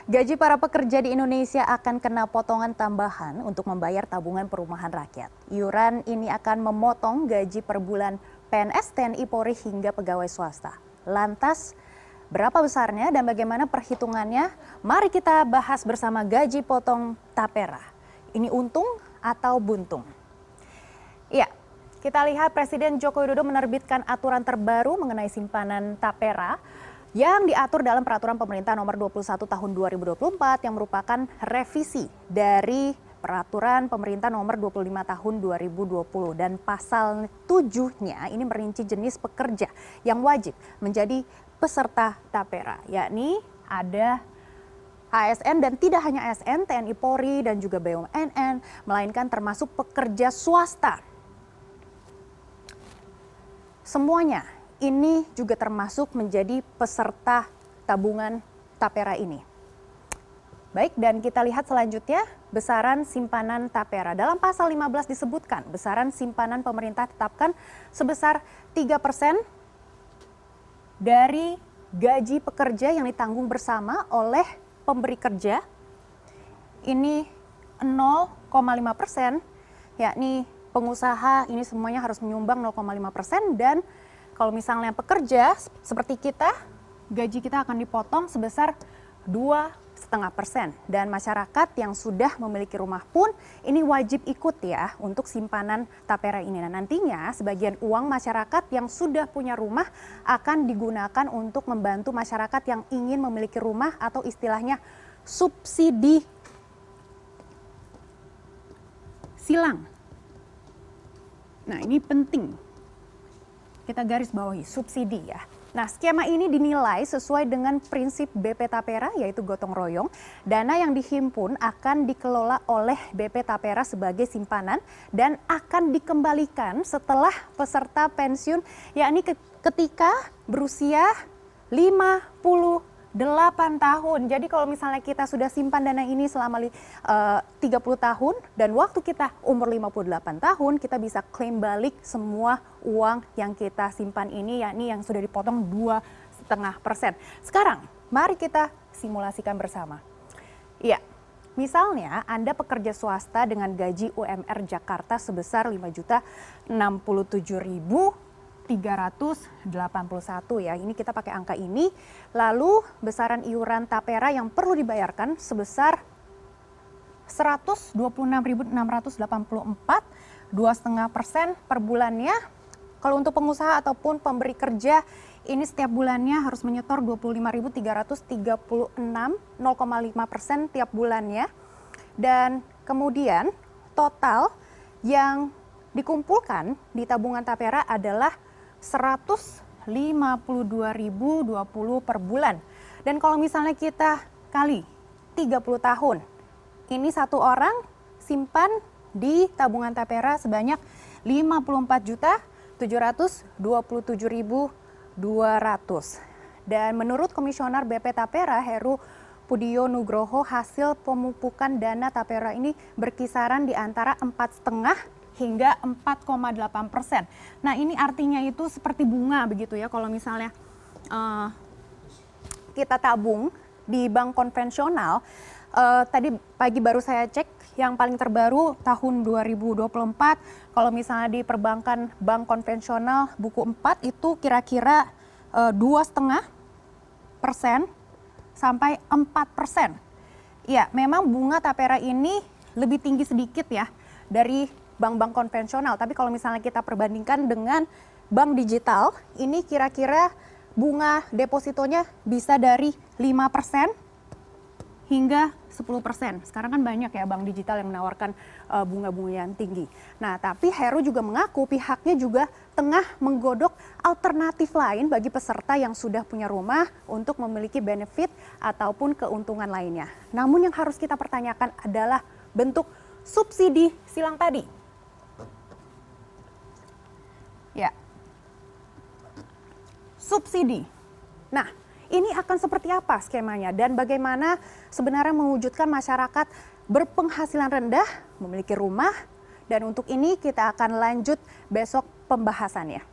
Gaji para pekerja di Indonesia akan kena potongan tambahan untuk membayar tabungan perumahan rakyat. Iuran ini akan memotong gaji per bulan PNS, TNI, Polri hingga pegawai swasta. Lantas, berapa besarnya dan bagaimana perhitungannya? Mari kita bahas bersama gaji potong tapera. Ini untung atau buntung? Ya, kita lihat Presiden Joko Widodo menerbitkan aturan terbaru mengenai simpanan tapera yang diatur dalam Peraturan Pemerintah Nomor 21 Tahun 2024 yang merupakan revisi dari Peraturan Pemerintah Nomor 25 Tahun 2020 dan pasal 7-nya ini merinci jenis pekerja yang wajib menjadi peserta tapera, yakni ada ASN dan tidak hanya ASN, TNI, Polri dan juga BUMN, melainkan termasuk pekerja swasta. Semuanya ini juga termasuk menjadi peserta tabungan tapera ini. Baik, dan kita lihat selanjutnya besaran simpanan tapera. Dalam pasal 15 disebutkan besaran simpanan pemerintah tetapkan sebesar 3% dari gaji pekerja yang ditanggung bersama oleh pemberi kerja. Ini 0,5%, yakni pengusaha ini semuanya harus menyumbang 0,5% dan kalau misalnya pekerja seperti kita, gaji kita akan dipotong sebesar 2,5%. Dan masyarakat yang sudah memiliki rumah pun ini wajib ikut ya untuk simpanan tapera ini. Nah, nantinya sebagian uang masyarakat yang sudah punya rumah akan digunakan untuk membantu masyarakat yang ingin memiliki rumah atau istilahnya subsidi silang. Nah, ini penting. Kita garis bawahi, subsidi ya. Nah, skema ini dinilai sesuai dengan prinsip BP Tapera yaitu gotong royong. Dana yang dihimpun akan dikelola oleh BP Tapera sebagai simpanan dan akan dikembalikan setelah peserta pensiun yakni ketika berusia 58 tahun. Jadi kalau misalnya kita sudah simpan dana ini selama 30 tahun dan waktu kita umur 58 tahun, kita bisa klaim balik semua uang yang kita simpan ini, yakni yang sudah dipotong 2,5%. Sekarang, mari kita simulasikan bersama. Ya, misalnya Anda pekerja swasta dengan gaji UMR Jakarta sebesar 5.067.381 ya. Ini kita pakai angka ini. Lalu besaran iuran tapera yang perlu dibayarkan sebesar 126.684, 2,5% per bulannya. Kalau untuk pengusaha ataupun pemberi kerja ini setiap bulannya harus menyetor 25.336, 0,5% tiap bulannya. Dan kemudian total yang dikumpulkan di tabungan tapera adalah 152.020 per bulan. Dan kalau misalnya kita kali 30 tahun, ini satu orang simpan di tabungan tapera sebanyak 54.727.200. Dan menurut Komisioner BP Tapera Heru Pudiyo Nugroho, hasil pemupukan dana tapera ini berkisaran di antara 4,5 hingga 4,8%. Nah, ini artinya itu seperti bunga begitu ya. Kalau misalnya kita tabung di bank konvensional, tadi pagi baru saya cek yang paling terbaru tahun 2024. Kalau misalnya di perbankan bank konvensional buku 4 itu kira-kira 2,5% sampai 4%. Ya, memang bunga tapera ini lebih tinggi sedikit ya dari bank-bank konvensional. Tapi kalau misalnya kita perbandingkan dengan bank digital, ini kira-kira bunga depositonya bisa dari 5% hingga 10%. Sekarang kan banyak ya bank digital yang menawarkan bunga-bunga yang tinggi. Nah, tapi Heru juga mengaku pihaknya juga tengah menggodok alternatif lain bagi peserta yang sudah punya rumah untuk memiliki benefit ataupun keuntungan lainnya. Namun yang harus kita pertanyakan adalah bentuk subsidi silang tadi. Ya, subsidi. Nah, ini akan seperti apa skemanya dan bagaimana sebenarnya mewujudkan masyarakat berpenghasilan rendah memiliki rumah, dan untuk ini kita akan lanjut besok pembahasannya.